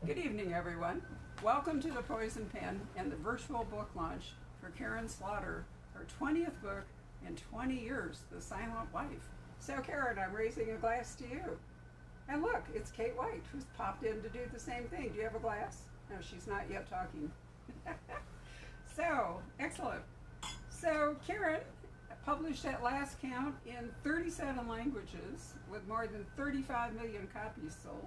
Good evening, everyone. Welcome to the Poison Pen and the virtual book launch for Karin Slaughter, her 20th book in 20 years, The Silent Wife. So, Karin, I'm raising a glass to you. And look, it's Kate White, who's popped in to do the same thing. Do you have a glass? No, she's not yet talking. So, excellent. So, Karin published at last count in 37 languages with more than 35 million copies sold.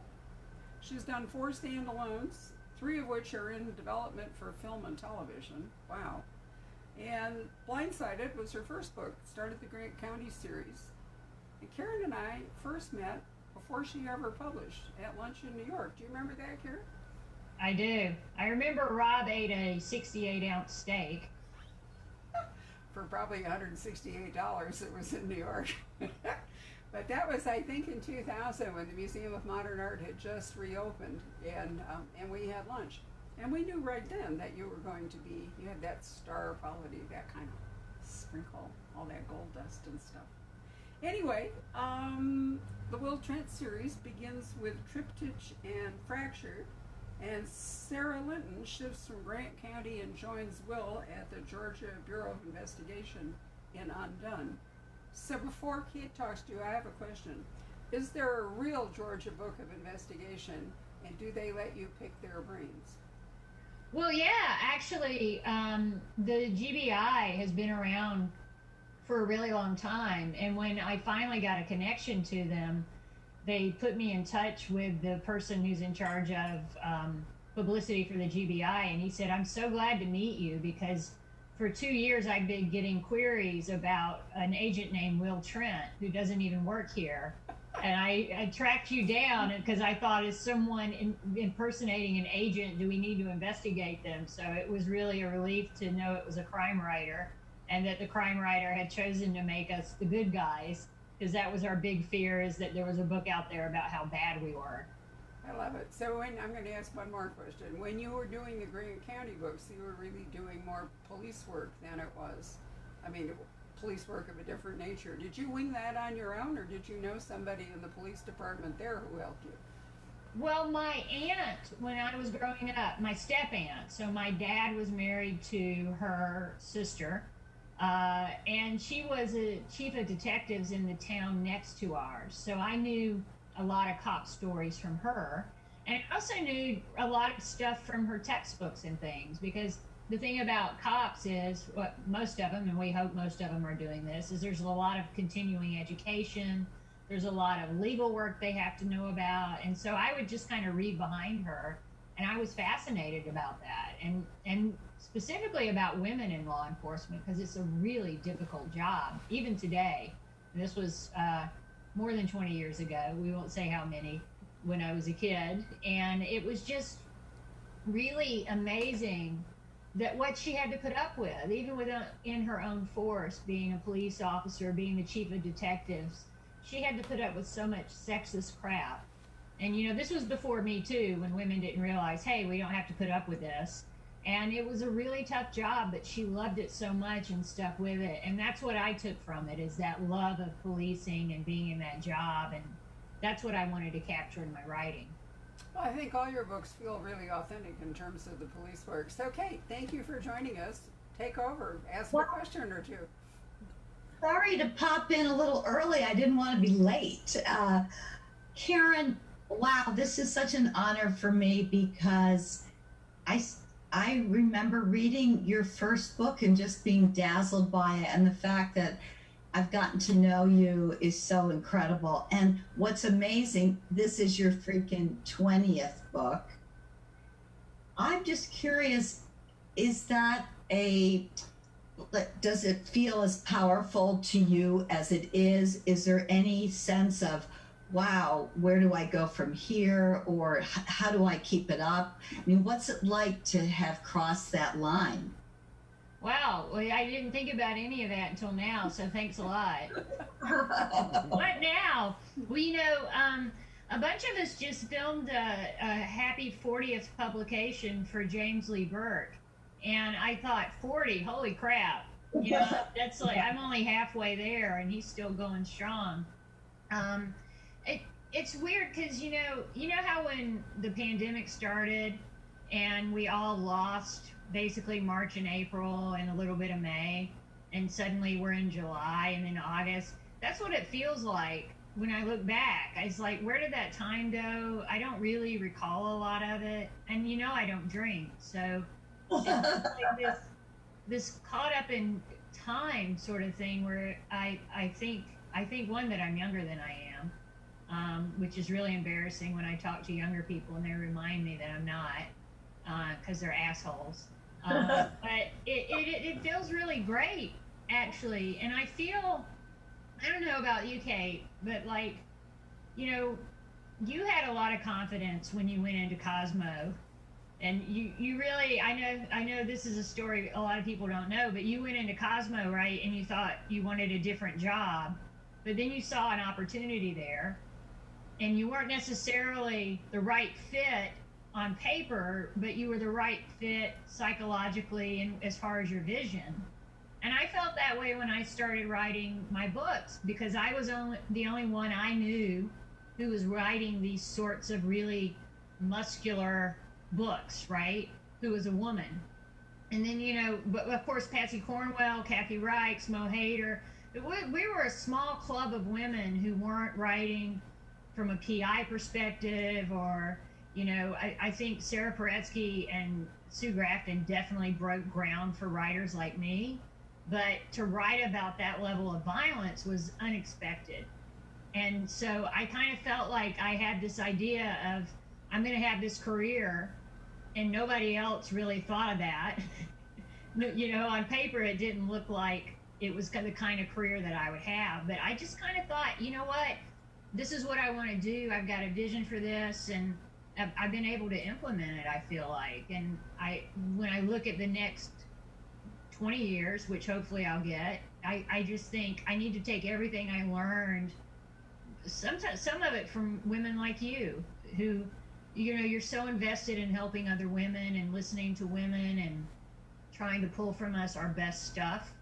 She's done 4 standalones, 3 of which are in development for film and television. Wow. And Blindsided was her first book, started the Grant County series. And Karin and I first met before she ever published at lunch in New York. Do you remember that, Karin? I do. I remember Rob ate a 68-ounce steak. For probably $168, it was in New York. But that was, I think, in 2000 when the Museum of Modern Art had just reopened, and we had lunch. And we knew right then that you were going to be, you had that star quality, that kind of sprinkle, all that gold dust and stuff. Anyway, the Will Trent series begins with Triptych and Fractured, and Sarah Linton shifts from Grant County and joins Will at the Georgia Bureau of Investigation in Undone. So before Kate talks to you, I have a question. Is there a real Georgia Book of Investigation, and do they let you pick their brains? Well, yeah, actually, the GBI has been around for a really long time. And when I finally got a connection to them, they put me in touch with the person who's in charge of publicity for the GBI. And he said, I'm so glad to meet you because for 2 years, I've been getting queries about an agent named Will Trent who doesn't even work here. And I tracked you down because I thought, is someone impersonating an agent? Do we need to investigate them? So it was really a relief to know it was a crime writer and that the crime writer had chosen to make us the good guys, because that was our big fear, is that there was a book out there about how bad we were. I love it. So I'm going to ask one more question. When you were doing the Grant County books, you were really doing more police work than it was. I mean, police work of a different nature. Did you wing that on your own, or did you know somebody in the police department there who helped you? Well, my aunt, when I was growing up, my step aunt, so my dad was married to her sister, and she was a chief of detectives in the town next to ours. So I knew a lot of cop stories from her. And I also knew a lot of stuff from her textbooks and things, because the thing about cops is, what most of them, and we hope most of them are doing this, is there's a lot of continuing education. There's a lot of legal work they have to know about. And so I would just kind of read behind her, and I was fascinated about that. And specifically about women in law enforcement, because it's a really difficult job, even today. And this was more than 20 years ago. We won't say how many, when I was a kid. And it was just really amazing that what she had to put up with, even in her own force, being a police officer, being the chief of detectives, she had to put up with so much sexist crap. And this was before Me Too, when women didn't realize, hey, we don't have to put up with this. And it was a really tough job, but she loved it so much and stuck with it. And that's what I took from it, is that love of policing and being in that job. And that's what I wanted to capture in my writing. Well, I think all your books feel really authentic in terms of the police work. So, Kate, thank you for joining us. Take over. Ask a question or two. Sorry to pop in a little early. I didn't want to be late. Karin, wow, this is such an honor for me because I remember reading your first book and just being dazzled by it. And the fact that I've gotten to know you is so incredible. And what's amazing, this is your freaking 20th book. I'm just curious, is that does it feel as powerful to you as it is? Is there any sense of, wow, where do I go from here? Or how do I keep it up? I mean, what's it like to have crossed that line? Wow, well, I didn't think about any of that until now, so thanks a lot. What now? Well, a bunch of us just filmed a happy 40th publication for James Lee Burke. And I thought, 40, holy crap. That's like, I'm only halfway there, and he's still going strong. it's weird because you know how when the pandemic started and we all lost basically March and April and a little bit of May, and suddenly we're in July and then August. That's what it feels like when I look back. It's like, where did that time go? I don't really recall a lot of it, and I don't drink, so it's like this caught up in time sort of thing where I think one that I'm younger than I am, which is really embarrassing when I talk to younger people and they remind me that I'm not, because they're assholes. But it feels really great, actually. And I don't know about you, Kate, but like, you had a lot of confidence when you went into Cosmo. And you really, I know this is a story a lot of people don't know, but you went into Cosmo, right? And you thought you wanted a different job, but then you saw an opportunity there, and you weren't necessarily the right fit on paper, but you were the right fit psychologically and as far as your vision. And I felt that way when I started writing my books, because I was the only one I knew who was writing these sorts of really muscular books, right? Who was a woman. And then, but of course, Patsy Cornwell, Kathy Reichs, Mo Hader, we were a small club of women who weren't writing from a PI perspective, or, I think Sarah Paretsky and Sue Grafton definitely broke ground for writers like me. But to write about that level of violence was unexpected. And so I kind of felt like I had this idea of, I'm going to have this career, and nobody else really thought of that. On paper, it didn't look like it was the kind of career that I would have. But I just kind of thought, you know what? This is what I want to do. I've got a vision for this, and I've been able to implement it, I feel like. And when I look at the next 20 years, which hopefully I'll get, I just think I need to take everything I learned, sometimes some of it from women like you, who you're so invested in helping other women and listening to women and trying to pull from us our best stuff,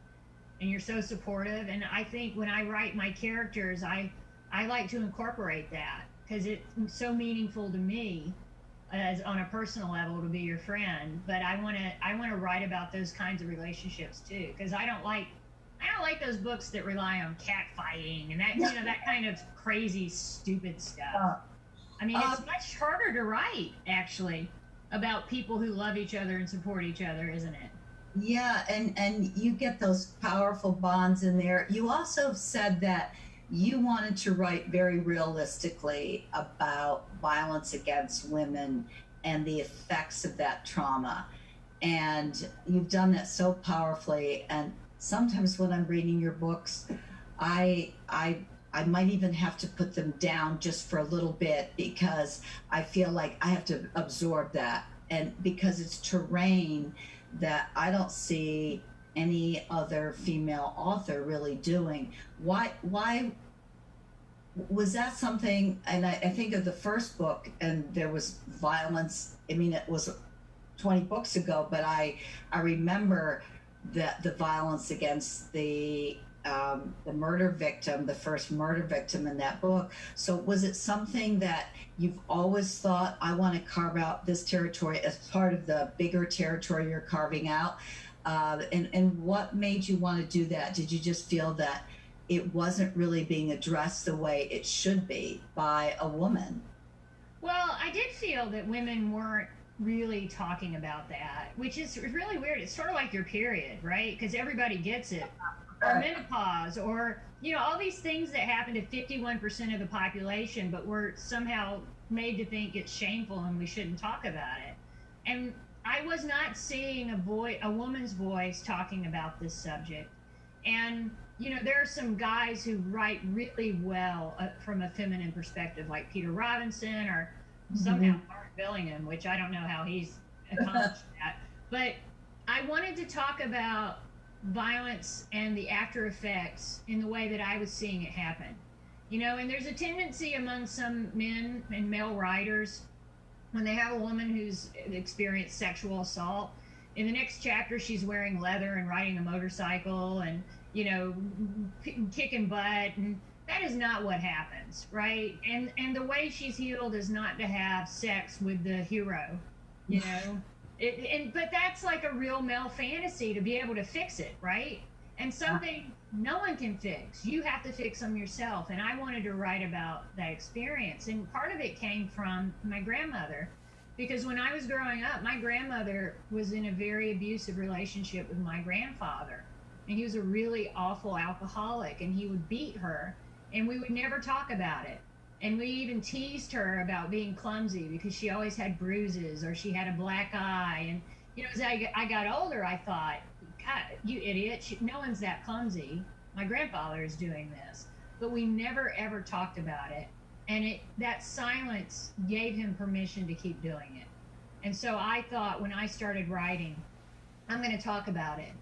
and you're so supportive. And I think when I write my characters, I like to incorporate that, because it's so meaningful to me as on a personal level to be your friend. But I want to write about those kinds of relationships too, because I don't like those books that rely on catfighting and that that kind of crazy stupid stuff. I mean, it's much harder to write, actually, about people who love each other and support each other, isn't it? Yeah, and you get those powerful bonds in there. You also said that you wanted to write very realistically about violence against women and the effects of that trauma. And you've done that so powerfully. And sometimes when I'm reading your books, I might even have to put them down just for a little bit, because I feel like I have to absorb that. And because it's terrain that I don't see any other female author really doing. Why was that something? And I think of the first book, and there was violence. I mean, it was 20 books ago, but I remember that the violence against the murder victim, the first murder victim in that book. So was it something that you've always thought, I want to carve out this territory as part of the bigger territory you're carving out? And what made you want to do that? Did you just feel that it wasn't really being addressed the way it should be by a woman? Well, I did feel that women weren't really talking about that, which is really weird. It's sort of like your period, right? Because everybody gets it. Or menopause, or all these things that happen to 51% of the population, but we're somehow made to think it's shameful and we shouldn't talk about it. And I was not seeing a woman's voice talking about this subject. And there are some guys who write really well from a feminine perspective, like Peter Robinson, or somehow Mark Billingham, which I don't know how he's accomplished that. But I wanted to talk about violence and the after effects in the way that I was seeing it happen. And there's a tendency among some men and male writers, when they have a woman who's experienced sexual assault, in the next chapter she's wearing leather and riding a motorcycle and kicking butt, and that is not what happens, right? And the way she's healed is not to have sex with the hero, you know. But that's like a real male fantasy, to be able to fix it, right? And something no one can fix. You have to fix them yourself. And I wanted to write about that experience. And part of it came from my grandmother, because when I was growing up, my grandmother was in a very abusive relationship with my grandfather. And he was a really awful alcoholic, and he would beat her, and we would never talk about it. And we even teased her about being clumsy because she always had bruises, or she had a black eye. And, you know, as I got older, I thought, God, you idiot, no one's that clumsy. My grandfather is doing this. But we never, ever talked about it. And that silence gave him permission to keep doing it. And so I thought, when I started writing, I'm going to talk about it.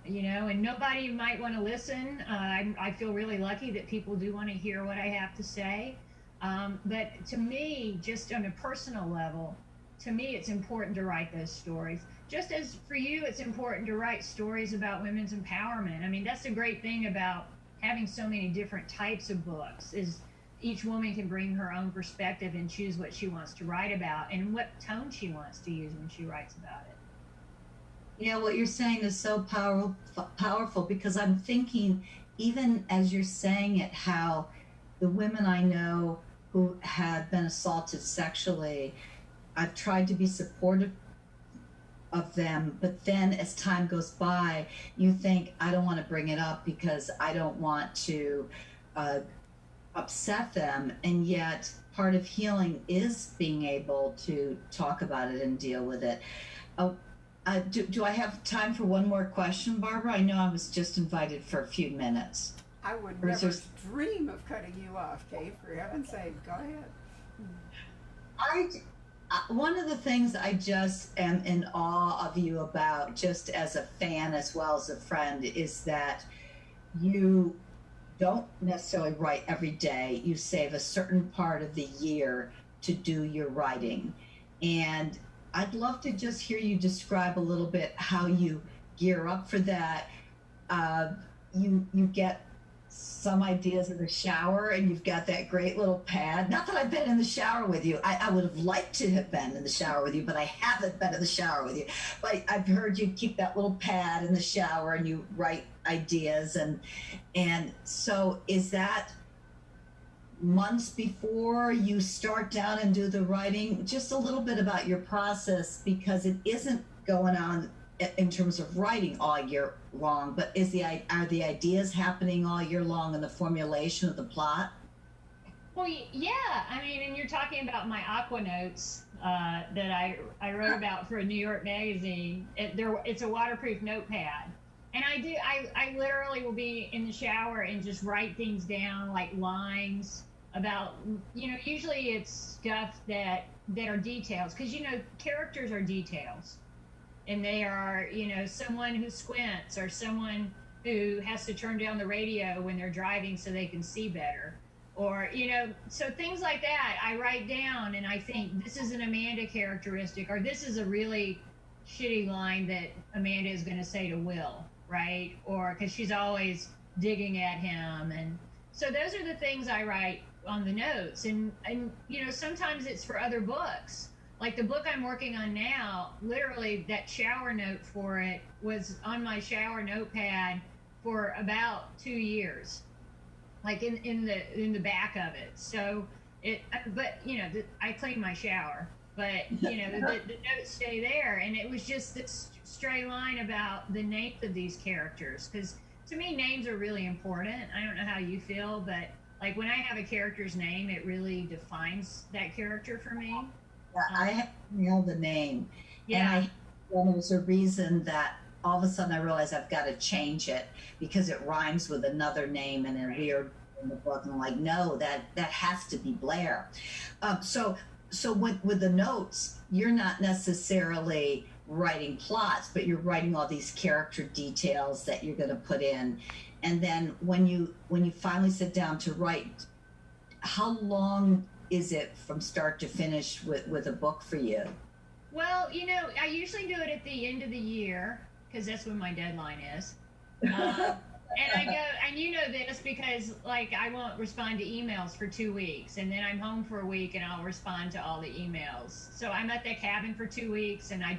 You know, and nobody might want to listen. I feel really lucky that people do want to hear what I have to say. But to me, just on a personal level, to me, it's important to write those stories. Just as for you, it's important to write stories about women's empowerment. I mean, that's the great thing about having so many different types of books, is each woman can bring her own perspective and choose what she wants to write about and what tone she wants to use when she writes about it. You know, what you're saying is so powerful, because I'm thinking, even as you're saying it, how the women I know who have been assaulted sexually, I've tried to be supportive of them, but then as time goes by, you think, I don't want to bring it up because I don't want to upset them. And yet part of healing is being able to talk about it and deal with it. Do I have time for one more question, Barbara? I know I was just invited for a few minutes. I would never dream of cutting you off, Kate, for heaven's sake. Go ahead. One of the things I just am in awe of you about, just as a fan as well as a friend, is that you don't necessarily write every day. You save a certain part of the year to do your writing. And I'd love to just hear you describe a little bit how you gear up for that. You get some ideas in the shower, and you've got that great little pad. Not that I've been in the shower with you. I would have liked to have been in the shower with you, but I haven't been in the shower with you. But I've heard you keep that little pad in the shower and you write ideas. And so is that months before you start down and do the writing? Just a little bit about your process, because it isn't going on in terms of writing all year long, but are the ideas happening all year long in the formulation of the plot? Well, yeah. I mean, and you're talking about my Aqua Notes that I wrote about for a New York magazine. It's a waterproof notepad. And I literally will be in the shower and just write things down, like lines about, you know, usually it's stuff that are details, because, you know, characters are details. And they are, you know, someone who squints, or someone who has to turn down the radio when they're driving so they can see better. Or, you know, so things like that I write down, and I think this is an Amanda characteristic, or this is a really shitty line that Amanda is going to say to Will, right? Or because she's always digging at him. And so those are the things I write on the notes. And you know, sometimes it's for other books. Like the book I'm working on now, literally that shower note for it was on my shower notepad for about 2 years, like in the back of it. So but you know, I clean my shower, but you know, the notes stay there. And it was just this stray line about the names of these characters, because to me, names are really important. I don't know how you feel, but like when I have a character's name, it really defines that character for me. I have to nail the name. Yeah. And there's a reason that all of a sudden I realized I've got to change it, because it rhymes with another name and a weird in the book. And I'm like, no, that has to be Blair. So with the notes, you're not necessarily writing plots, but you're writing all these character details that you're going to put in. And then when you finally sit down to write, how long is it from start to finish with a book for you? Well, you know, I usually do it at the end of the year, because that's when my deadline is. And I go, and you know this because like I won't respond to emails for 2 weeks, and then I'm home for a week, and I'll respond to all the emails. So I'm at that cabin for 2 weeks, and I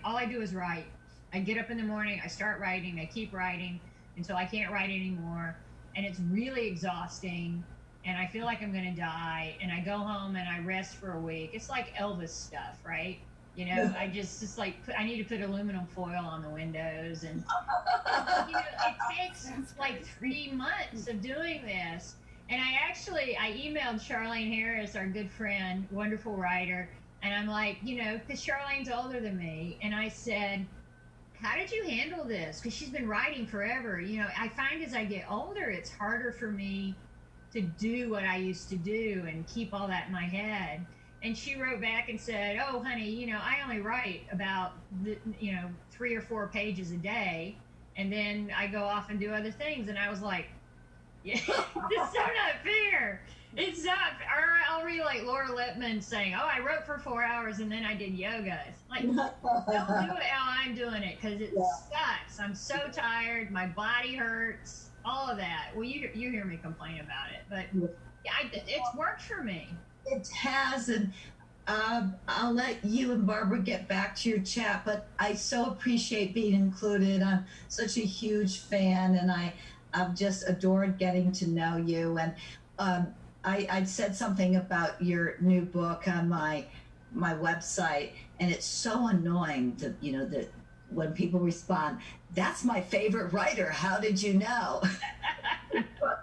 all I do is write. I get up in the morning, I start writing, I keep writing until I can't write anymore, and it's really exhausting, and I feel like I'm gonna die. And I go home and I rest for a week. It's like Elvis stuff, right? You know, I just like I need to put aluminum foil on the windows, and you know, it takes like 3 months of doing this. And I emailed Charlene Harris, our good friend, wonderful writer, and I'm like, you know, because Charlene's older than me, and I said, how did you handle this? Because she's been writing forever. You know, I find as I get older, it's harder for me to do what I used to do and keep all that in my head. And she wrote back and said, oh, honey, you know, I only write about, 3 or 4 pages a day. And then I go off and do other things. And I was like, yeah, it's so not fair. It's not, or I'll read like Laura Lippman saying, oh, I wrote for 4 hours and then I did yoga. It's like, don't do it how I'm doing it, because it sucks. I'm so tired. My body hurts. All of that. Well, you hear me complain about it, but it's worked for me. It has, and I'll let you and Barbara get back to your chat, but I so appreciate being included. I'm such a huge fan, and I've just adored getting to know you. And I said something about your new book on my website, and it's so annoying that when people respond, that's my favorite writer, how did you know?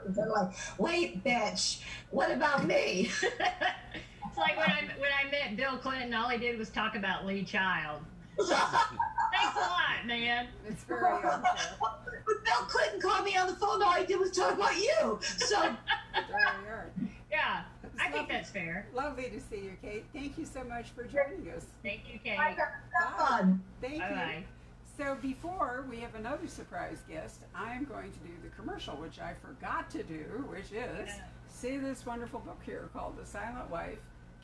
They're like, wait, bitch, what about me? It's like when I met Bill Clinton, all he did was talk about Lee Child. Thanks a lot, man. It's very unfair. But Bill Clinton called me on the phone, all he did was talk about you. So There we are. yeah, It's I think lovely. that's fair. Lovely to see you, Kate. Thank you so much for joining us. Thank you, Kate. I got fun. Thank Bye-bye. you. So before we have another surprise guest, I'm going to do the commercial, which I forgot to do, which is see this wonderful book here called The Silent Wife.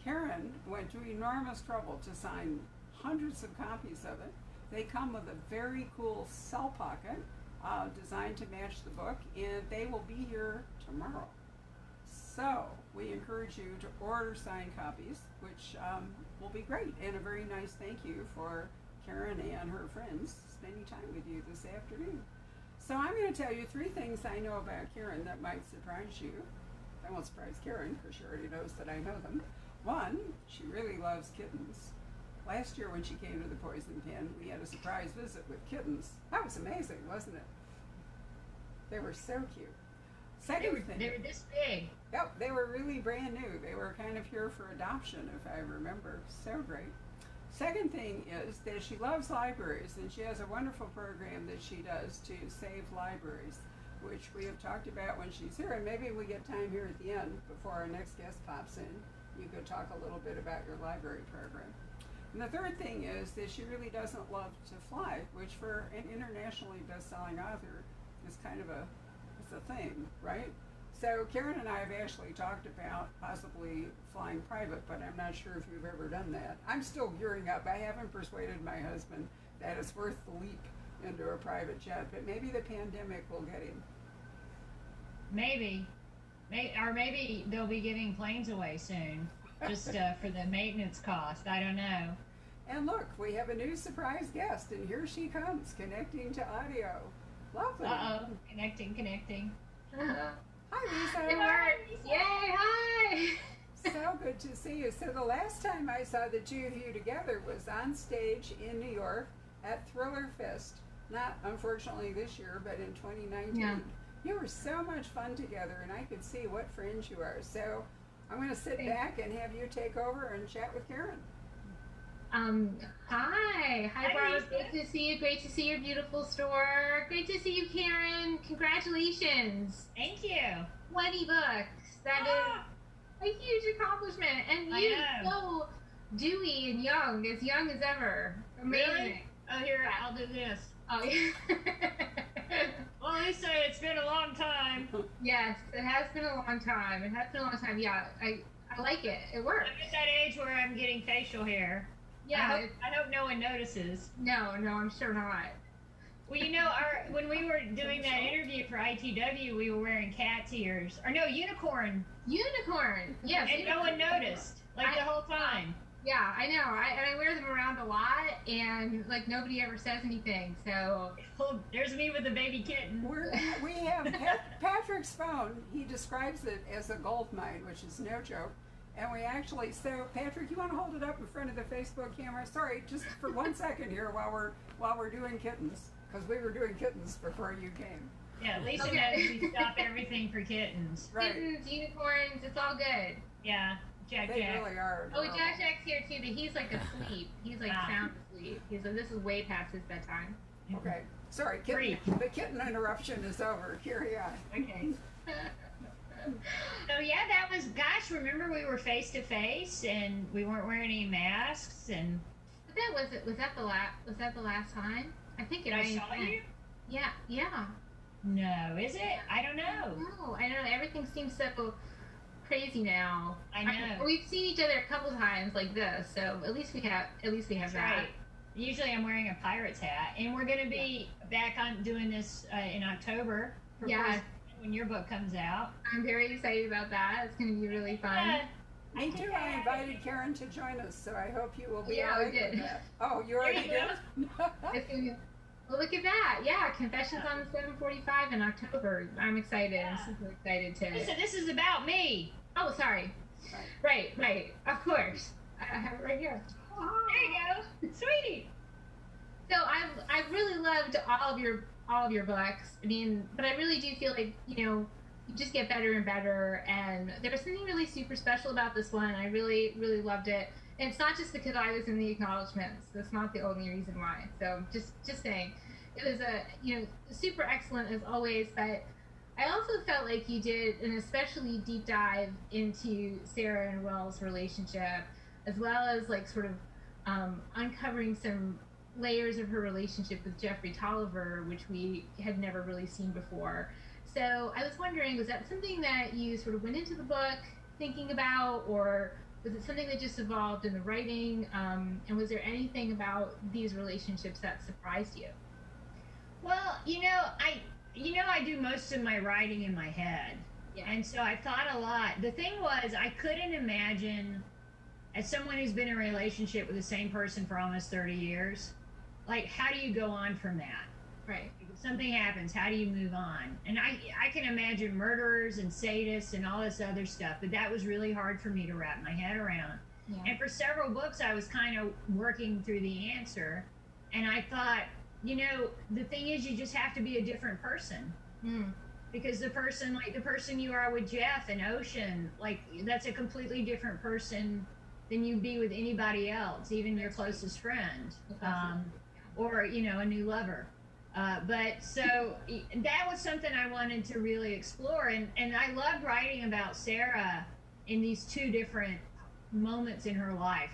Karin went to enormous trouble to sign hundreds of copies of it. They come with a very cool cell pocket designed to match the book, and they will be here tomorrow. So we encourage you to order signed copies, which will be great, and a very nice thank you for Karin and her friends spending time with you this afternoon. So I'm going to tell you 3 things I know about Karin that might surprise you. I won't surprise Karin because she already knows that I know them. 1, she really loves kittens. Last year when she came to the Poison Pen, we had a surprise visit with kittens. That was amazing, wasn't it? They were so cute. Second thing. They were this big. Yep, they were really brand new. They were kind of here for adoption, if I remember. So great. Second thing is that she loves libraries, and she has a wonderful program that she does to save libraries, which we have talked about when she's here, and maybe we get time here at the end before our next guest pops in. You could talk a little bit about your library program. And the third thing is that she really doesn't love to fly, which for an internationally best-selling author is kind of it's a thing, right? So Karin and I have actually talked about possibly flying private, but I'm not sure if you've ever done that. I'm still gearing up. I haven't persuaded my husband that it's worth the leap into a private jet, but maybe the pandemic will get him. Maybe they'll be giving planes away soon, just for the maintenance cost. I don't know. And look, we have a new surprise guest, and here she comes, connecting to audio. Lovely. Uh-oh, connecting. Hi, Lisa. Yay, hi! So good to see you. So the last time I saw the 2 of you together was on stage in New York at Thriller Fest. Not, unfortunately, this year, but in 2019. Yeah. You were so much fun together, and I could see what friends you are. So I'm going to sit back and have you take over and chat with Karin. Hi, Barbara. Lisa. Great to see you. Great to see your beautiful store. Great to see you, Karin. Congratulations. Thank you. 20 books. That is a huge accomplishment. And I you know. so dewy and young as ever. Amazing. Really? Oh, here, I'll do this. Oh, yeah. Well, Lisa, it's been a long time. Yes, it has been a long time. Yeah, I like it. It works. I'm at that age where I'm getting facial hair. Yeah. I hope no one notices. No, I'm sure not. Well, when we were doing that interview for ITW, we were wearing cat ears, or no, unicorn. Unicorn. Yes. And no one noticed, the whole time. Yeah, I know. I wear them around a lot, and like nobody ever says anything. So there's me with the baby kitten. We have Patrick's phone. He describes it as a gold mine, which is no joke. And we actually, so Patrick, you want to hold it up in front of the Facebook camera? Sorry, just for 1 second here while we're doing kittens, because we were doing kittens before you came. Yeah, Lisa knows we stop everything for kittens. Right. Kittens, unicorns, it's all good. Yeah, Jack. They really are. Oh, Jack's here too, but he's like asleep. He's like sound asleep. He's like, this is way past his bedtime. Okay. Sorry, the kitten interruption is over. Carry on. Okay. So yeah, that was, remember we were face to face and we weren't wearing any masks and. But was that the last time? I think it. I saw you. Yeah. No, is it? I don't know. No, I don't know. Everything seems so crazy now. I know. We've seen each other a couple times like this, so at least we have that. Right. Usually I'm wearing a pirate's hat, and we're going to be back on doing this in October. When your book comes out. I'm very excited about that. It's going to be really fun. Me too. I invited Karin to join us, so I hope you will be all right with that. Oh, you already did? Well, look at that. Yeah, Confessions on the 745 in October. I'm excited. Yeah. I'm super excited to. Listen, this is about me. Oh, sorry. Right. Of course. I have it right here. There you go. Sweetie. So I've really loved all of your books. I mean, but I really do feel like, you just get better and better, and there was something really super special about this one. I really, really loved it. And it's not just because I was in the acknowledgments. That's not the only reason why. So just saying, it was super excellent as always. But I also felt like you did an especially deep dive into Sarah and Will's relationship, as well as uncovering some layers of her relationship with Jeffrey Tolliver, which we had never really seen before. So I was wondering, was that something that you sort of went into the book thinking about, or was it something that just evolved in the writing? And was there anything about these relationships that surprised you? Well, I do most of my writing in my head. Yeah. And so I thought a lot. The thing was, I couldn't imagine, as someone who's been in a relationship with the same person for almost 30 years, how do you go on from that? Right. If something happens, how do you move on? And I can imagine murderers and sadists and all this other stuff, but that was really hard for me to wrap my head around. Yeah. And for several books, I was kind of working through the answer. And I thought, the thing is, you just have to be a different person. Because the person you are with Jeff and Ocean, that's a completely different person than you'd be with anybody else, even your closest friend, or, a new lover. But so that was something I wanted to really explore. And I loved writing about Sarah in these two different moments in her life.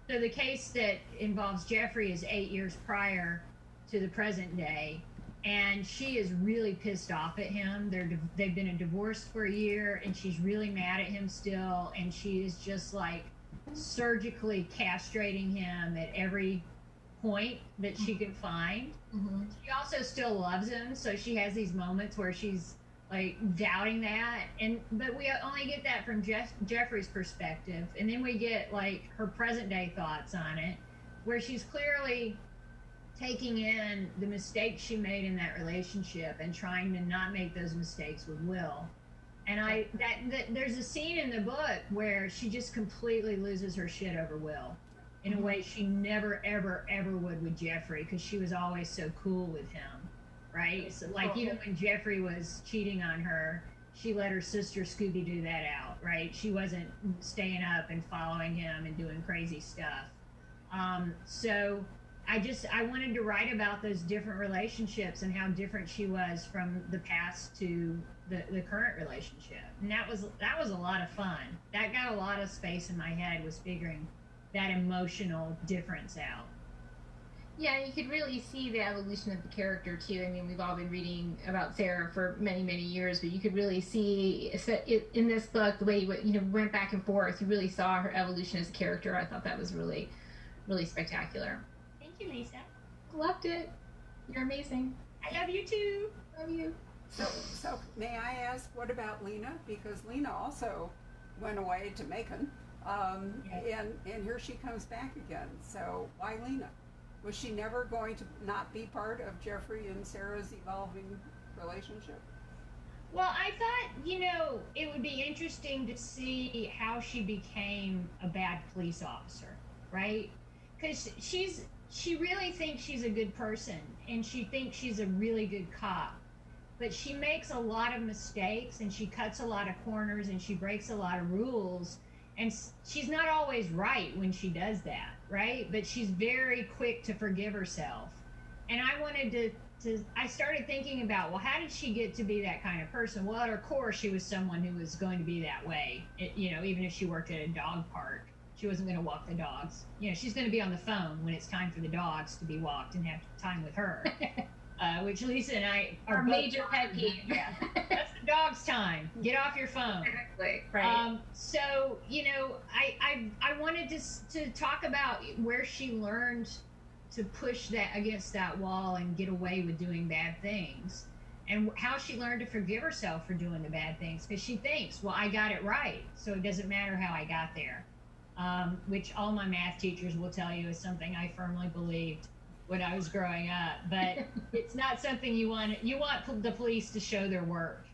So the case that involves Jeffrey is 8 years prior to the present day. And she is really pissed off at him. They've been divorced for a year, and she's really mad at him still. And she is just surgically castrating him at every point that she can find. Mm-hmm. She also still loves him, so she has these moments where she's doubting that, but we only get that from Jeffrey's perspective, and then we get her present day thoughts on it, where she's clearly taking in the mistakes she made in that relationship and trying to not make those mistakes with Will. And there's a scene in the book where she just completely loses her shit over Will in a way she never, ever, ever would with Jeffrey, because she was always so cool with him, right? So even when Jeffrey was cheating on her, she let her sister Scooby-Doo that out, right? She wasn't staying up and following him and doing crazy stuff. So I wanted to write about those different relationships and how different she was from the past to the current relationship. And that was a lot of fun. That got a lot of space in my head, was figuring that emotional difference out. Yeah, you could really see the evolution of the character too. I mean, we've all been reading about Sarah for many, many years, but you could really see in this book the way you went back and forth. You really saw her evolution as a character. I thought that was really, really spectacular. Thank you, Lisa. Loved it. You're amazing. I love you too. Love you. So may I ask, what about Lena? Because Lena also went away to Macon, and here she comes back again. So why Lena? Was she never going to not be part of Jeffrey and Sarah's evolving relationship? Well, I thought, it would be interesting to see how she became a bad police officer, right? Because she really thinks she's a good person, and she thinks she's a really good cop. But she makes a lot of mistakes, and she cuts a lot of corners, and she breaks a lot of rules. And she's not always right when she does that, right? But she's very quick to forgive herself. And I wanted I started thinking about, well, how did she get to be that kind of person? Well, at her core, she was someone who was going to be that way. Even if she worked at a dog park, she wasn't going to walk the dogs. She's going to be on the phone when it's time for the dogs to be walked and have time with her. Which Lisa and I are major pet peeve. Yeah, that's the dog's time. Get off your phone. Exactly. Right. So I wanted to talk about where she learned to push that against that wall and get away with doing bad things, and how she learned to forgive herself for doing the bad things, because she thinks, well, I got it right, so it doesn't matter how I got there. Which all my math teachers will tell you is something I firmly believed when I was growing up, but it's not something you want. You want the police to show their work,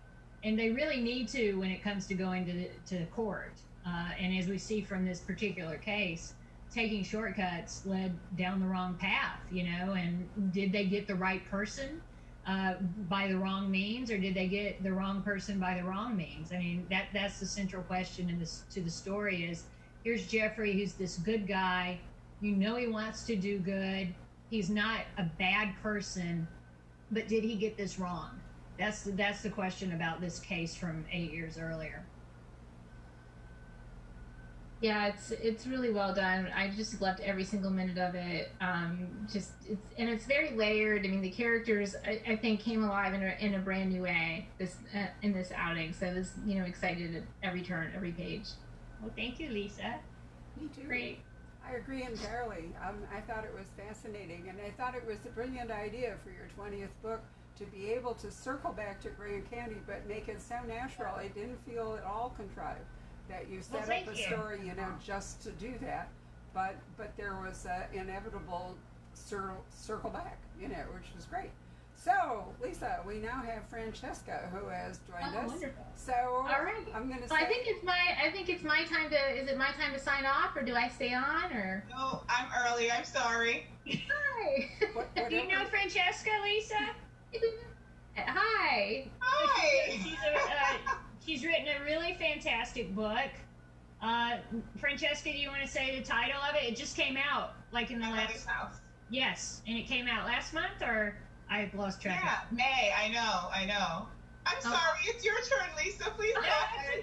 and they really need to when it comes to going to court. And as we see from this particular case, taking shortcuts led down the wrong path, and did they get the right person by the wrong means, or did they get the wrong person by the wrong means? I mean, that's the central question to the story is, here's Jeffrey, who's this good guy. He wants to do good. He's not a bad person, but did he get this wrong? That's the question about this case from 8 years earlier. Yeah, it's really well done. I just loved every single minute of it. It's very layered. I mean, the characters I think came alive in a brand new way in this outing. So this excited at every turn, every page. Well, thank you, Lisa. Me too. Great. I agree entirely. I thought it was fascinating, and I thought it was a brilliant idea for your 20th book to be able to circle back to Grand Candy, but make it so natural. It didn't feel at all contrived that you set up a story, just to do that. But there was an inevitable circle back, which was great. So, Lisa, we now have Francesca, who has joined us. Wonderful. So, all right. I'm going to say... I think it's my time to... Is it my time to sign off, or do I stay on, or... No, I'm early. I'm sorry. Hi. Do you know Francesca, Lisa? Hi. Hi. She's written a really fantastic book. Francesca, do you want to say the title of it? It just came out, like in the last... house. Yes, and it came out last month, or... I've lost track. Yeah, May. I know. I'm sorry. It's your turn, Lisa. Please go ahead.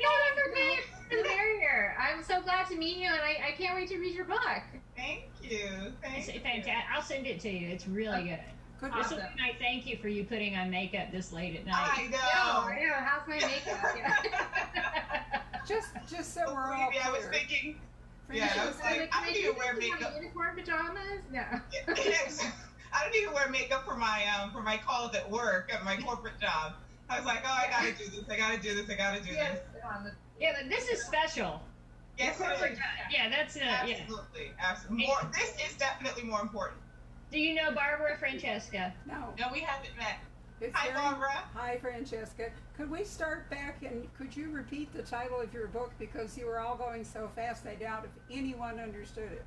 The merrier. I'm so glad to meet you, and I can't wait to read your book. Thank you. It's fantastic. I'll send it to you. It's really good. Good. This will be my thank you for you putting on makeup this late at night. I know. How's my makeup? Just so we're all clear. I was thinking. Yeah, I was like, I don't even wear makeup. Uniform pajamas? No. I don't even wear makeup for my calls at work at my corporate job. I was like, I gotta do this. Yes. Yeah, but this is special. Yes, it is. Yeah, that's Absolutely. This is definitely more important. Do you know Barbara Francesca? No, we haven't met. It's Hi, Barbara. Hi, Francesca. Could we start back, and could you repeat the title of your book, because you were all going so fast I doubt if anyone understood it.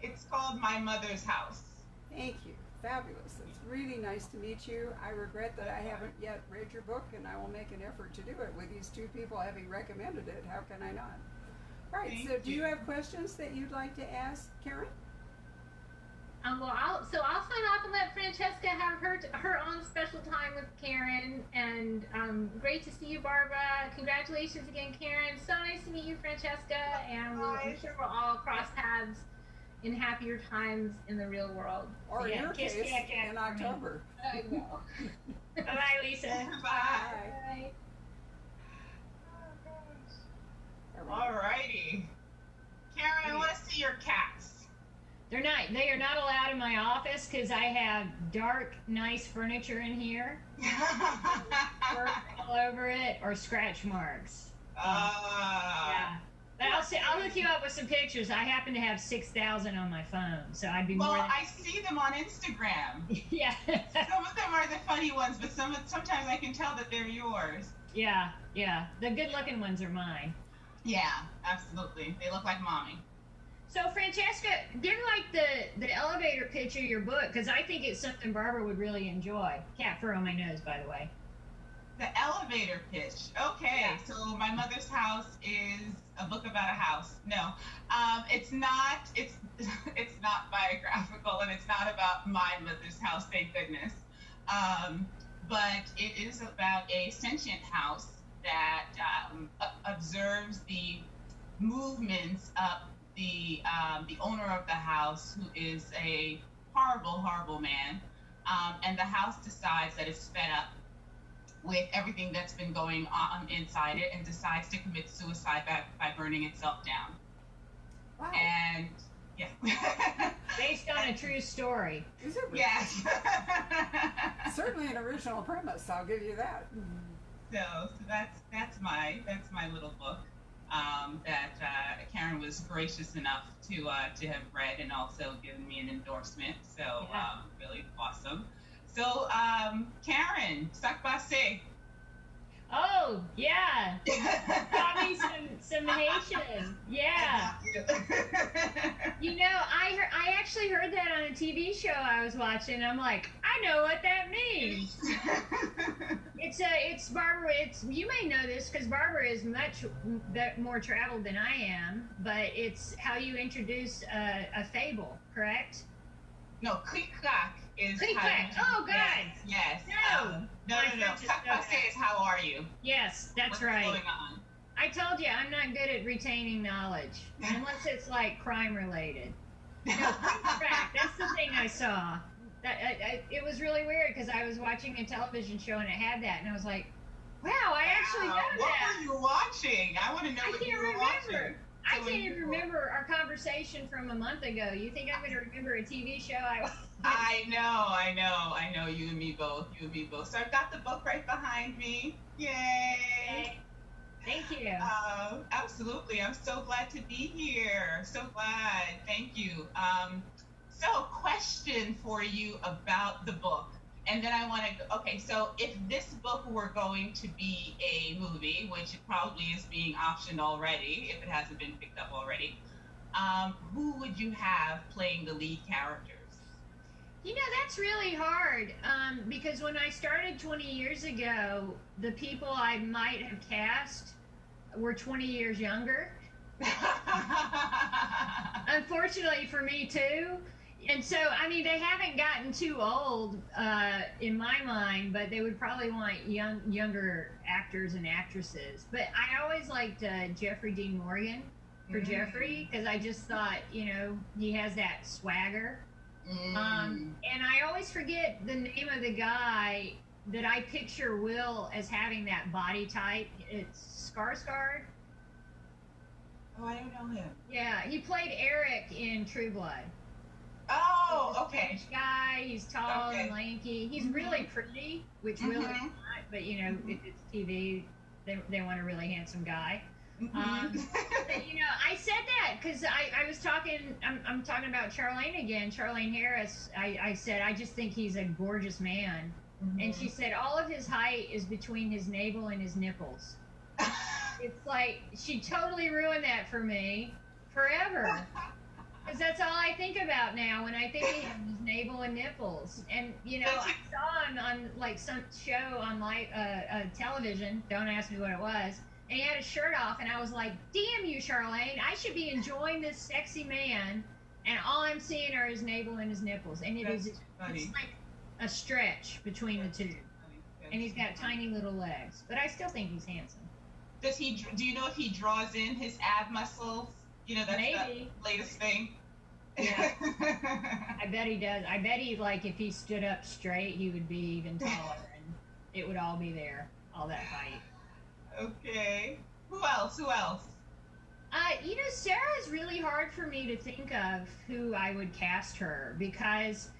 It's called My Mother's House. Thank you. Fabulous. It's really nice to meet you. I regret that I haven't yet read your book, and I will make an effort to do it with these two people having recommended it. How can I not? Right. Thank Do you have questions that you'd like to ask Karin? I'll sign off and let Francesca have her own special time with Karin. And great to see you, Barbara. Congratulations again, Karin. So nice to meet you, Francesca. And I'm sure we'll all cross paths in happier times in the real world. Or in your case, in October. I know. Bye-bye, Lisa. Bye. All righty. Karin, I want to see your cats. They are not allowed in my office because I have dark, nice furniture in here. Work all over it or scratch marks. Yeah. But I'll hook you up with some pictures. I happen to have 6,000 on my phone, so I'd be more. Well, I see them on Instagram. Yeah. Some of them are the funny ones, but sometimes I can tell that they're yours. Yeah, yeah. The good-looking ones are mine. Yeah, absolutely. They look like mommy. So, Francesca, give like the elevator pitch of your book, because I think it's something Barbara would really enjoy. Cat fur on my nose, by the way. The elevator pitch. Okay, Yeah. So My Mother's House is a book about a house. No, it's not. It's not biographical, and it's not about my mother's house. Thank goodness. But it is about a sentient house that observes the movements of the owner of the house, who is a horrible man, and the house decides that it's fed up with everything that's been going on inside it, and decides to commit suicide by burning itself down. Wow. And yeah. Based on a true story. Is it really? Yes. Certainly an original premise, I'll give you that. So that's my little book that Karin was gracious enough to have read, and also given me an endorsement. So Yeah. Really awesome. So Karin, sak passé. Oh, yeah. Taught me some Haitian. Yeah. You know, I actually heard that on a TV show I was watching. I'm like, I know what that means. It's Barbara. You may know this because Barbara is much more traveled than I am. But it's how you introduce a fable, correct? No, click clack is Click how clack. you- Oh, God. Yes. No. No. My French is Sak so passé bad. is how are you? Yes, that's What's right. going on? I told you I'm not good at retaining knowledge unless it's like crime related. No, crack. That's the thing I saw. It was really weird because I was watching a television show and it had that, and I was like, "Wow, I actually know What that." were you watching? I want to know I what can't you were remember. watching. I So can't even unusual. remember our conversation from a month ago. You think I'm going to remember a TV show I watched? I know. You and me both. So I've got the book right behind me. Yay! Thank you. Absolutely. I'm so glad to be here. So glad. Thank you. So question for you about the book. And then I want to, okay, so if this book were going to be a movie, which it probably is being optioned already, if it hasn't been picked up already, who would you have playing the lead characters? You know, that's really hard because when I started 20 years ago, the people I might have cast were 20 years younger. Unfortunately for me, too. And so, I mean, they haven't gotten too old in my mind, but they would probably want younger actors and actresses. But I always liked Jeffrey Dean Morgan for Jeffrey because I just thought, you know, he has that swagger. And I always forget the name of the guy that I picture Will as having that body type. It's Skarsgård. Oh, I don't know him. Yeah, he played Eric in True Blood. Oh, okay. French guy. He's tall and lanky. He's really pretty, which Will is not. But you know, if it's TV, they want a really handsome guy. But, you know, I said that because I was talking. I'm talking about Charlene again. Charlene Harris. I said I just think he's a gorgeous man, and she said all of his height is between his navel and his nipples. It's like she totally ruined that for me forever. Because that's all I think about now when I think of him, his navel and nipples. And, you know, I saw him on, like, some show on television. Don't ask me what it was. And he had his shirt off, and I was like, damn you, Charlene. I should be enjoying this sexy man, and all I'm seeing are his navel and his nipples. And it's like a stretch between the two. And he's got tiny little legs. But I still think he's handsome. Do you know if he draws in his ab muscles? You know, that's Maybe. the latest thing. Yeah. I bet he does. I bet he, like, if he stood up straight, he would be even taller, and it would all be there, all that height. Okay. Who else? Sarah is really hard for me to think of who I would cast her because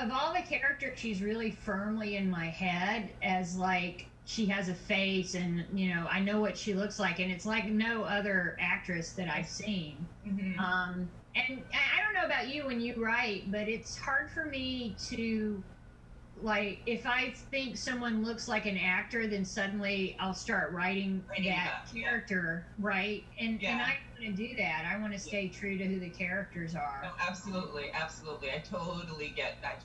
of all the characters, she's really firmly in my head as like she has a face and I know what she looks like, and it's like no other actress that I've seen. Mm-hmm. And I don't know about you when you write, but it's hard for me to like if I think someone looks like an actor, then suddenly I'll start writing that character, right? And I don't want to do that. I want to stay true to who the characters are. No, absolutely. I totally get that.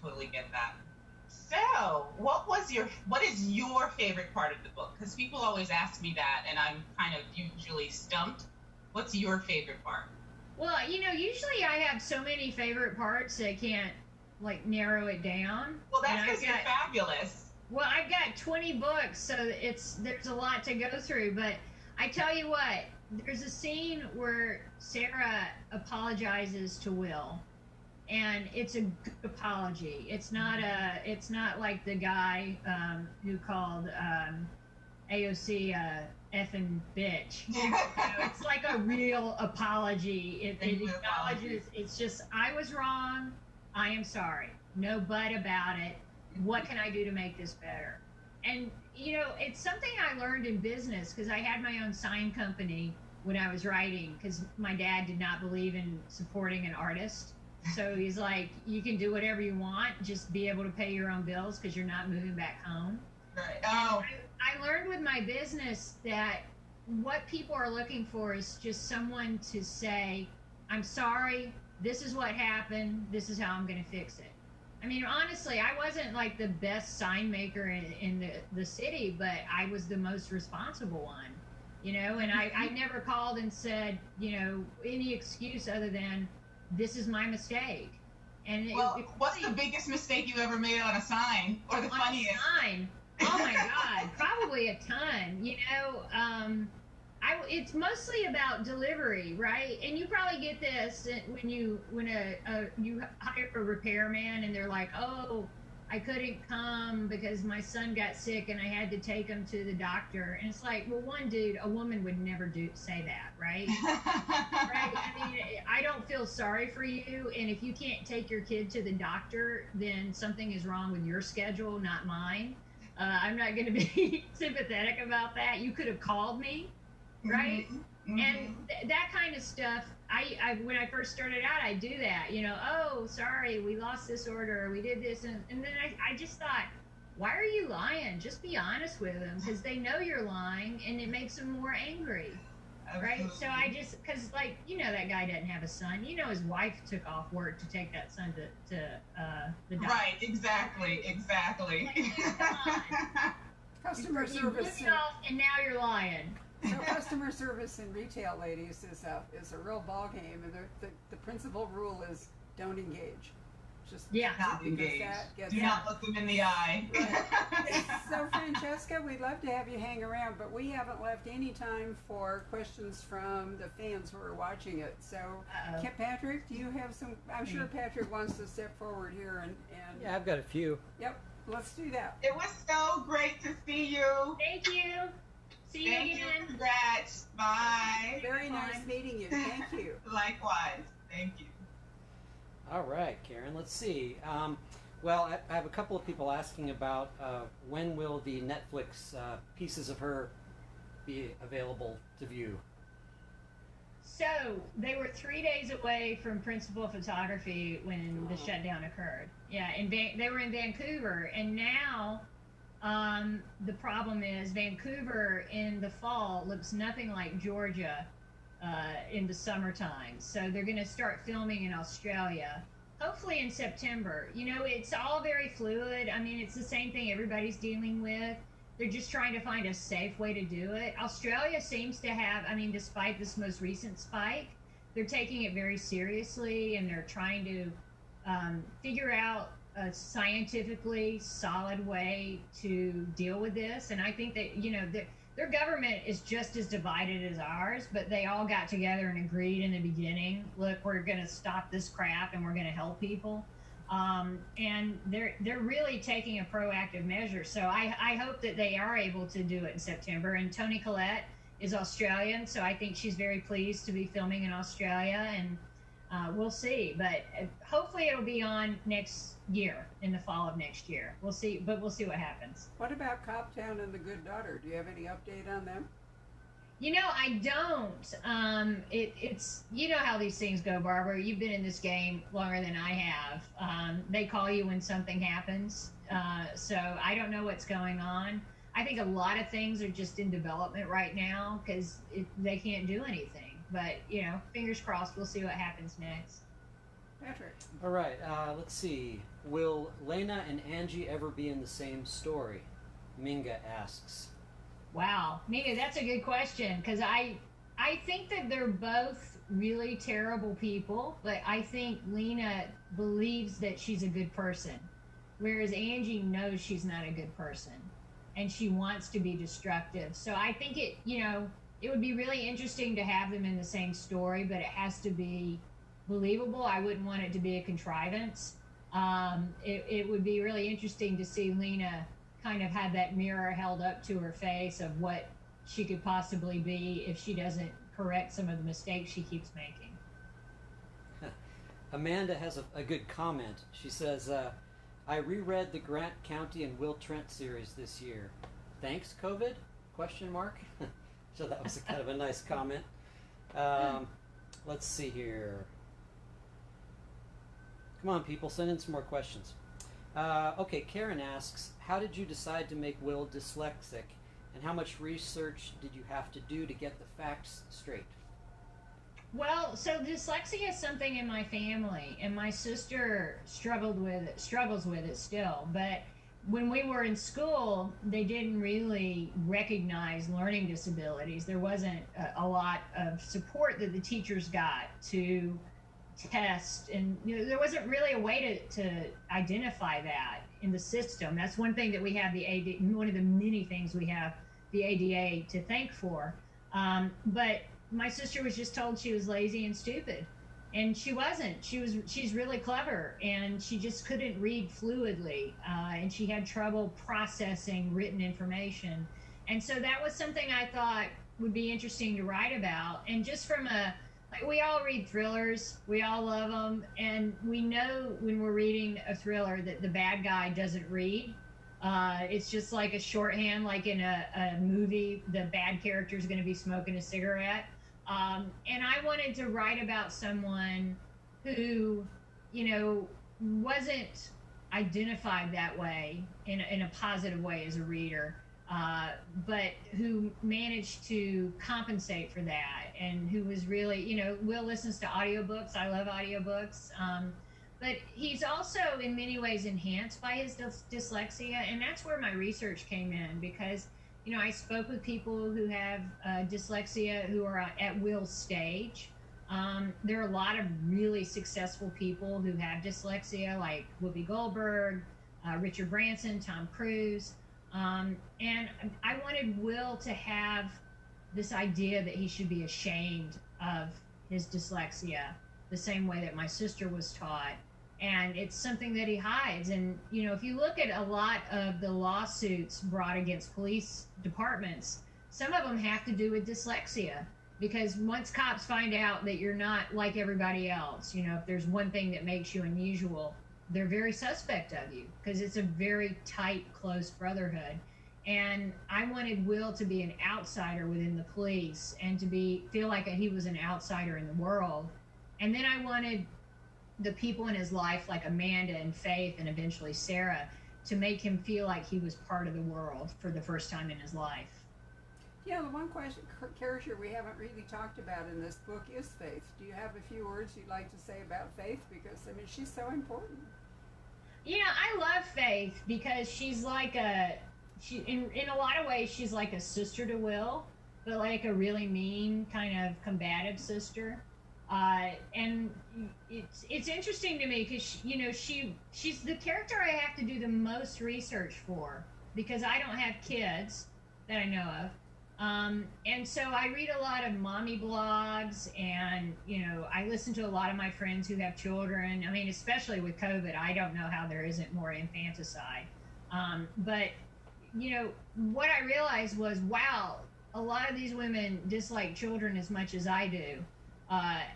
So, what is your favorite part of the book? Because people always ask me that, and I'm kind of usually stumped. What's your favorite part? Well, usually I have so many favorite parts that I can't like narrow it down. Well, that's because you're fabulous. Well, I've got 20 books, so there's a lot to go through. But I tell you what, there's a scene where Sarah apologizes to Will, and it's a good apology. It's not like the guy who called AOC a effing bitch. It's like a real apology. It acknowledges. It's just I was wrong. I am sorry. No but about it. What can I do to make this better? And, it's something I learned in business because I had my own sign company when I was writing because my dad did not believe in supporting an artist. So he's like, you can do whatever you want. Just be able to pay your own bills because you're not moving back home. Right. Oh. I learned with my business that what people are looking for is just someone to say, I'm sorry. This is what happened. This is how I'm going to fix it. I mean, honestly, I wasn't like the best sign maker in the city, but I was the most responsible one, and I never called and said, any excuse other than this is my mistake. And what's the biggest mistake you ever made on a sign, or the funniest? Sign? Oh my God, probably a ton. It's mostly about delivery, right? And you probably get this when you hire a repairman and they're like, oh, I couldn't come because my son got sick and I had to take him to the doctor. And it's like, well, a woman would never say that, right? Right? I mean, I don't feel sorry for you. And if you can't take your kid to the doctor, then something is wrong with your schedule, not mine. I'm not going to be sympathetic about that. You could have called me. Right? Mm-hmm. And that kind of stuff, I when I first started out, I do that, oh, sorry, we lost this order, we did this, and then I just thought, why are you lying? Just be honest with them, because they know you're lying, and it makes them more angry. Absolutely. Right? So I just, because that guy doesn't have a son, his wife took off work to take that son to the doctor. Right, exactly. Like, come on. Customer service. And now you're lying. So customer service in retail, ladies, is a real ball game, and the principal rule is don't engage. Just not engage. Do not look them in the eye. Right. So Francesca, we'd love to have you hang around, but we haven't left any time for questions from the fans who are watching it. So Patrick, do you have some? I'm sure Patrick wants to step forward here and yeah, I've got a few. Yep, let's do that. It was so great to see you. Thank you. See you again. Congrats. Bye. Very nice meeting you. Thank you. Likewise. Thank you. All right, Karen, let's see. Well, I have a couple of people asking about when will the Netflix pieces of her be available to view? So, they were 3 days away from principal photography when the shutdown occurred. Yeah, they were in Vancouver, and now the problem is Vancouver in the fall looks nothing like Georgia in the summertime. So they're going to start filming in Australia, hopefully in September. It's all very fluid. I mean, it's the same thing everybody's dealing with. They're just trying to find a safe way to do it. Australia seems to have, despite this most recent spike, they're taking it very seriously, and they're trying to figure out a scientifically solid way to deal with this. And I think that, their government is just as divided as ours, but they all got together and agreed in the beginning, look, we're going to stop this crap and we're going to help people. And they're really taking a proactive measure. So I hope that they are able to do it in September. And Toni Collette is Australian, so I think she's very pleased to be filming in Australia, and we'll see. But hopefully it'll be on next year, in the fall of next year. We'll see, but we'll see what happens. What about Coptown and The Good Daughter? Do you have any update on them? You know, I don't. It's you know how these things go, Barbara. You've been in this game longer than I have. They call you when something happens, so I don't know what's going on. I think a lot of things are just in development right now because they can't do anything. But you know, fingers crossed. We'll see what happens next. Patrick. All right, let's see. Will Lena and Angie ever be in the same story? Minga asks. Wow, Nina, that's a good question because I think that they're both really terrible people, but I think Lena believes that she's a good person, whereas Angie knows she's not a good person, and she wants to be destructive. So I think it would be really interesting to have them in the same story, but it has to be believable. I wouldn't want it to be a contrivance. It would be really interesting to see Lena kind of have that mirror held up to her face of what she could possibly be if she doesn't correct some of the mistakes she keeps making. Amanda has a good comment. She says, I reread the Grant County and Will Trent series this year. Thanks, COVID? Question mark. So that was kind of a nice comment. Let's see here. Come on, people, send in some more questions. Okay, Karen asks, how did you decide to make Will dyslexic, and how much research did you have to do to get the facts straight? Well, so dyslexia is something in my family, and my sister struggles with it still. But when we were in school, they didn't really recognize learning disabilities. There wasn't a lot of support that the teachers got to test, and there wasn't really a way to identify that in the system. That's one thing that we have one of the many things we have the ADA to thank for. But my sister was just told she was lazy and stupid, and she wasn't. She's really clever, and she just couldn't read fluidly, and she had trouble processing written information. And so that was something I thought would be interesting to write about. And just from we all read thrillers, we all love them, and we know when we're reading a thriller that the bad guy doesn't read. It's just like a shorthand, like in a movie, the bad character is going to be smoking a cigarette. And I wanted to write about someone who, wasn't identified that way in a positive way as a reader, but who managed to compensate for that, and who was really, Will listens to audiobooks. I love audiobooks. But he's also in many ways enhanced by his dyslexia, and that's where my research came in, because I spoke with people who have dyslexia who are at Will's stage. There are a lot of really successful people who have dyslexia, like Whoopi Goldberg, Richard Branson, Tom Cruise. And I wanted Will to have this idea that he should be ashamed of his dyslexia, the same way that my sister was taught. And it's something that he hides. And, if you look at a lot of the lawsuits brought against police departments, some of them have to do with dyslexia. Because once cops find out that you're not like everybody else, if there's one thing that makes you unusual, they're very suspect of you, because it's a very tight, close brotherhood. And I wanted Will to be an outsider within the police, and to feel like he was an outsider in the world. And then I wanted the people in his life, like Amanda and Faith and eventually Sarah, to make him feel like he was part of the world for the first time in his life. Yeah, the one character we haven't really talked about in this book is Faith. Do you have a few words you'd like to say about Faith? Because, she's so important. I love Faith because she's like in a lot of ways, she's like a sister to Will, but like a really mean, kind of combative sister. And it's interesting to me because she's the character I have to do the most research for, because I don't have kids that I know of. And so I read a lot of mommy blogs, and I listen to a lot of my friends who have children. Especially with COVID, I don't know how there isn't more infanticide. But what I realized was, wow, a lot of these women dislike children as much as I do.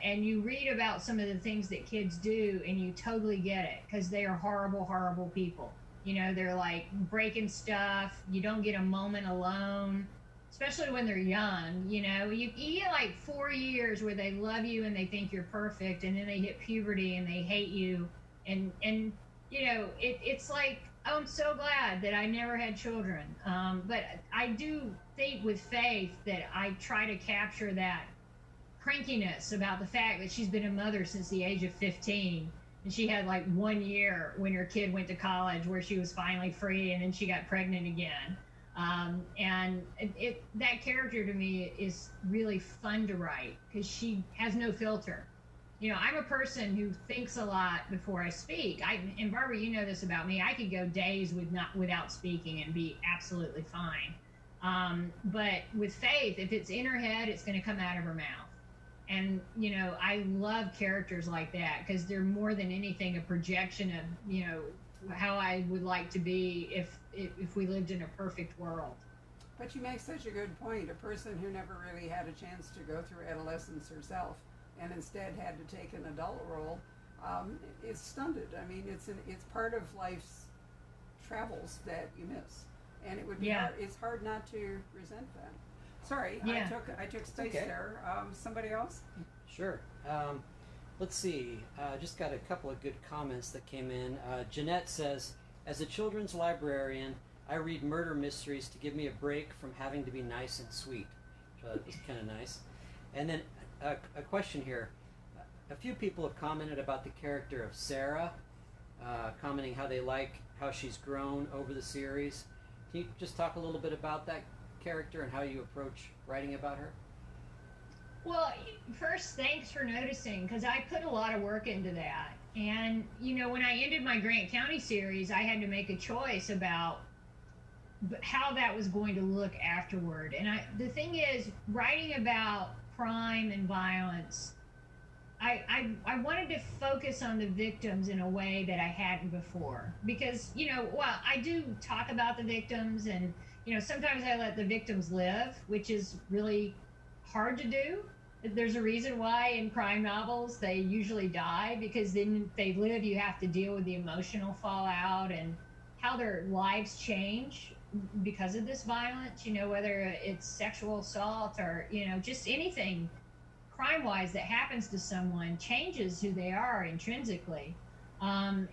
And you read about some of the things that kids do, and you totally get it because they are horrible, horrible people. You know, they're like breaking stuff. You don't get a moment alone, especially when they're young. You know, you get like 4 years where they love you and they think you're perfect, and then they hit puberty and they hate you. And you know, it's like, oh, I'm so glad that I never had children. But I do think with Faith that I try to capture that crankiness about the fact that she's been a mother since the age of 15, and she had like 1 year when her kid went to college where she was finally free, and then she got pregnant again. And that character to me is really fun to write because she has no filter. You know, I'm a person who thinks a lot before I speak. And Barbara, you know this about me. I could go days without speaking and be absolutely fine. But with Faith, if it's in her head, it's going to come out of her mouth. And, you know, I love characters like that because they're more than anything a projection of, you know, how I would like to be if we lived in a perfect world. But you make such a good point. A person who never really had a chance to go through adolescence herself and instead had to take an adult role is stunted. I mean, it's part of life's travels that you miss. And it would be hard, it's hard not to resent that. Sorry, Yeah. I took space Okay. there. Somebody else? Sure. Let's see. Just got a couple of good comments that came in. Jeanette says, as a children's librarian, I read murder mysteries to give me a break from having to be nice and sweet. So that was kind of nice. And then a question here. A few people have commented about the character of Sarah, commenting how they like how she's grown over the series. Can you just talk a little bit about that character and how you approach writing about her? Well, first, thanks for noticing because I put a lot of work into that. And, you know, when I ended my Grant County series, I had to make a choice about how that was going to look afterward. And the thing is, writing about crime and violence, I wanted to focus on the victims in a way that I hadn't before. Because, you know, well, I do talk about the victims and, you know, sometimes I let the victims live, which is really hard to do. There's a reason why in crime novels they usually die, because then if they live, you have to deal with the emotional fallout and how their lives change because of this violence, you know, whether it's sexual assault or, you know, just anything crime-wise that happens to someone changes who they are intrinsically. And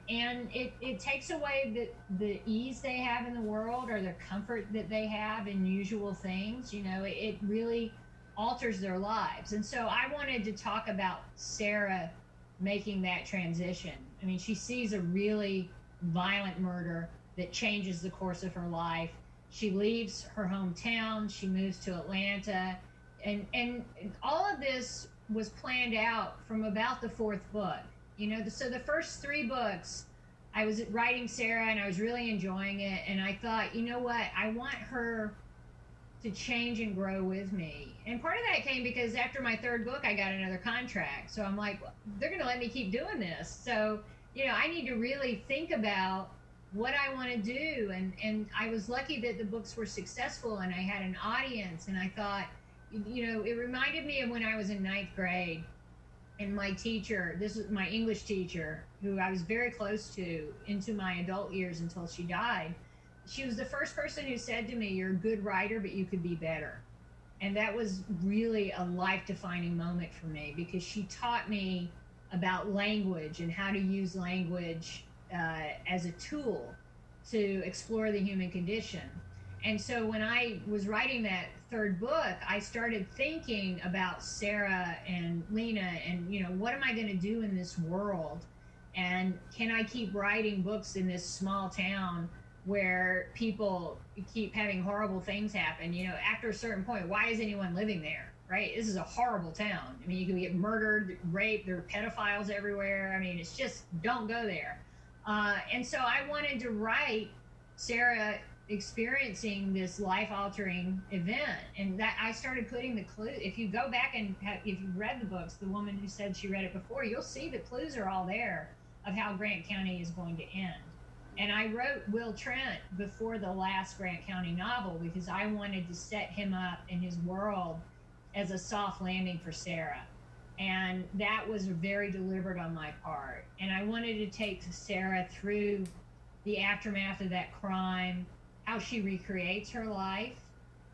it takes away the ease they have in the world or the comfort that they have in usual things. You know, it really alters their lives. And so I wanted to talk about Sarah making that transition. I mean, she sees a really violent murder that changes the course of her life. She leaves her hometown, she moves to Atlanta, and all of this was planned out from about the fourth book. You know, so the first 3 books, I was writing Sarah and I was really enjoying it. And I thought, you know what, I want her to change and grow with me. And part of that came because after my 3rd book, I got another contract. So I'm like, well, they're going to let me keep doing this. So, you know, I need to really think about what I want to do. And I was lucky that the books were successful and I had an audience. And I thought, you know, it reminded me of when I was in 9th grade. And my teacher, this was my English teacher, who I was very close to into my adult years until she died. She was the first person who said to me, you're a good writer, but you could be better. And that was really a life-defining moment for me because she taught me about language and how to use language as a tool to explore the human condition. And so when I was writing that 3rd book, I started thinking about Sarah and Lena and, you know, what am I going to do in this world? And can I keep writing books in this small town where people keep having horrible things happen? You know, after a certain point, why is anyone living there, right? This is a horrible town. I mean, you can get murdered, raped, there are pedophiles everywhere. I mean, it's just, don't go there. And so I wanted to write Sarah experiencing this life-altering event, and that I started putting the clue. If you go back and if you read the books, the woman who said she read it before, you'll see the clues are all there of how Grant County is going to end. And I wrote Will Trent before the last Grant County novel because I wanted to set him up in his world as a soft landing for Sarah. And that was very deliberate on my part. And I wanted to take Sarah through the aftermath of that crime, how she recreates her life,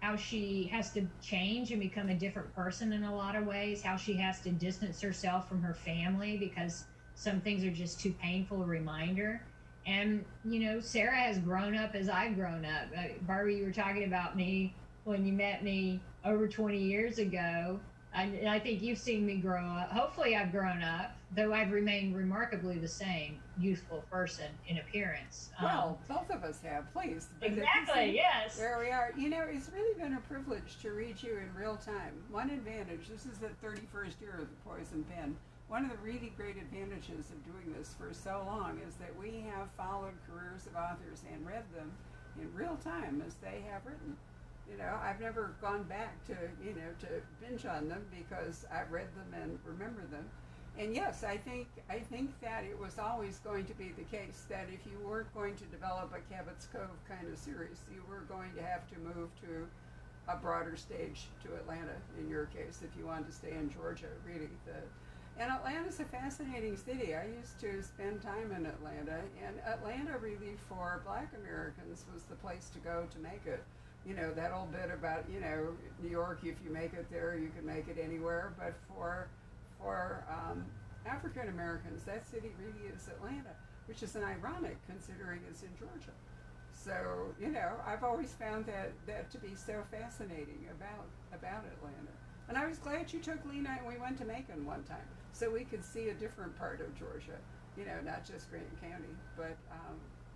how she has to change and become a different person in a lot of ways, how she has to distance herself from her family because some things are just too painful a reminder. And, you know, Sarah has grown up as I've grown up. Barbara, you were talking about me when you met me over 20 years ago. I think you've seen me grow up. Hopefully I've grown up, though I've remained remarkably the same youthful person in appearance. Well, both of us have, please. Exactly, yes. There we are. You know, it's really been a privilege to read you in real time. One advantage, this is the 31st year of the Poison Pen. One of the really great advantages of doing this for so long is that we have followed careers of authors and read them in real time as they have written. You know, I've never gone back to, you know, to binge on them because I've read them and remember them. And yes, I think that it was always going to be the case that if you weren't going to develop a Cabot's Cove kind of series, you were going to have to move to a broader stage, to Atlanta in your case, if you wanted to stay in Georgia, really. And Atlanta's a fascinating city. I used to spend time in Atlanta, and Atlanta really for Black Americans was the place to go to make it. You know, that old bit about, you know, New York, if you make it there, you can make it anywhere. But for African Americans, that city really is Atlanta, which is an ironic considering it's in Georgia. So, you know, I've always found that to be so fascinating about Atlanta. And I was glad you took Lena and we went to Macon one time so we could see a different part of Georgia, you know, not just Grant County, but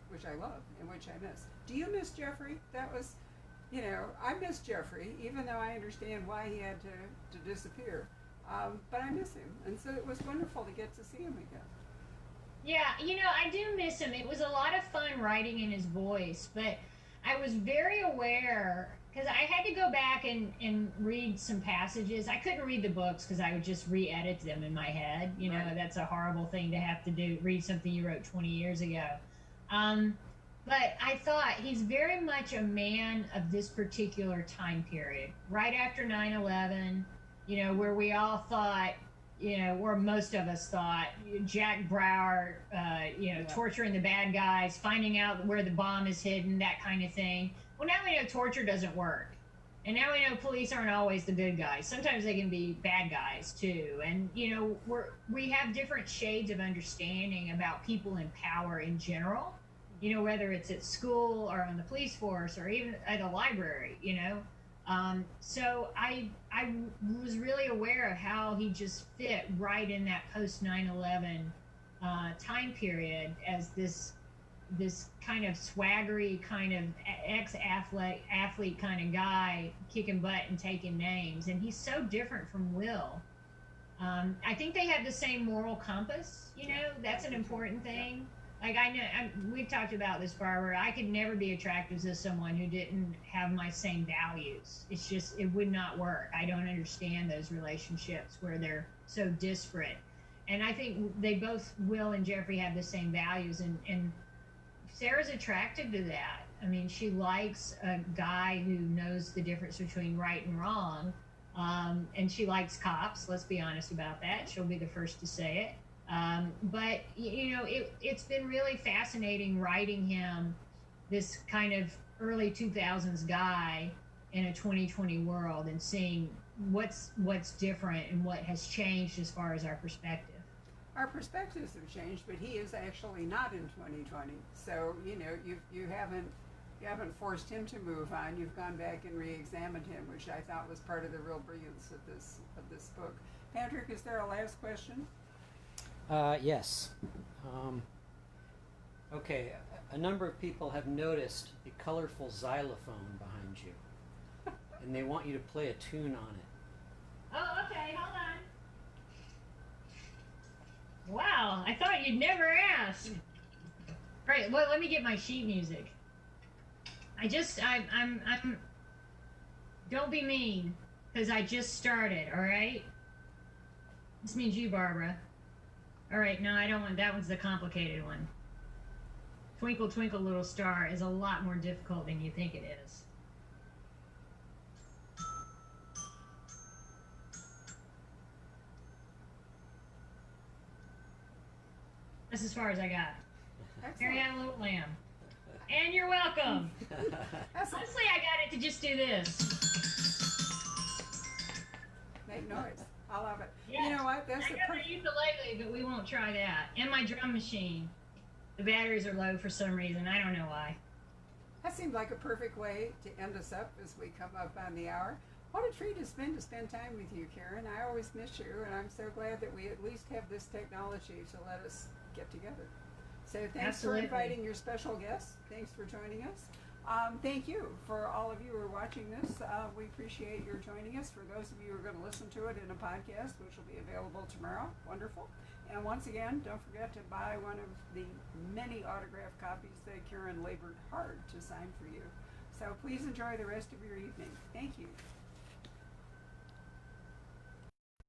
which I love and which I miss. Do you miss Jeffrey? That was, you know, I miss Jeffrey, even though I understand why he had to disappear. But I miss him, and so it was wonderful to get to see him again. Yeah, you know, I do miss him. It was a lot of fun writing in his voice, but I was very aware, because I had to go back and read some passages. I couldn't read the books because I would just re-edit them in my head. You know, Right. That's a horrible thing to have to do, read something you wrote 20 years ago. But I thought he's very much a man of this particular time period, right after 9/11, you know, where we all thought, you know, or most of us thought, Jack Bauer, you know, torturing the bad guys, finding out where the bomb is hidden, that kind of thing. Well, now we know torture doesn't work. And now we know police aren't always the good guys. Sometimes they can be bad guys too. And, you know, we have different shades of understanding about people in power in general, you know, whether it's at school or on the police force or even at a library, you know. So I was really aware of how he just fit right in that post 9/11 time period as this kind of swaggery, kind of ex-athlete kind of guy, kicking butt and taking names. And he's so different from Will. I think they have the same moral compass, you know, that's an important thing. Like I know, we've talked about this, Barbara. I could never be attracted to someone who didn't have my same values. It's just, it would not work. I don't understand those relationships where they're so disparate. And I think they both, Will and Jeffrey, have the same values. And Sarah's attracted to that. I mean, she likes a guy who knows the difference between right and wrong. And she likes cops. Let's be honest about that. She'll be the first to say it. But you know, it's been really fascinating writing him, this kind of early 2000s guy in a 2020 world, and seeing what's different and what has changed as far as our perspective. Our perspectives have changed, but he is actually not in 2020. So, you know, you haven't forced him to move on. You've gone back and re-examined him, which I thought was part of the real brilliance of this book. Patrick, is there a last question? Yes. Okay, a number of people have noticed a colorful xylophone behind you, and they want you to play a tune on it. Oh, okay, hold on. Wow, I thought you'd never ask. Right, well, let me get my sheet music. I'm don't be mean, because I just started, all right? This means you, Barbara. All right, no, I don't want, that one's the complicated one. Twinkle Twinkle Little Star is a lot more difficult than you think it is. That's as far as I got. Mary had a little lamb. And you're welcome. Honestly, I got it to just do this. Make noise. I love it. Yes. You know what? That's I the got perfect. the ukulele, but we won't try that. And my drum machine. The batteries are low for some reason. I don't know why. That seemed like a perfect way to end us up as we come up on the hour. What a treat it's been to spend time with you, Karin. I always miss you, and I'm so glad that we at least have this technology to let us get together. So thanks Absolutely. for inviting your special guests. Thanks for joining us. Thank you for all of you who are watching this. We appreciate your joining us. For those of you who are going to listen to it in a podcast, which will be available tomorrow, wonderful. And once again, don't forget to buy one of the many autographed copies that Karin labored hard to sign for you. So please enjoy the rest of your evening. Thank you.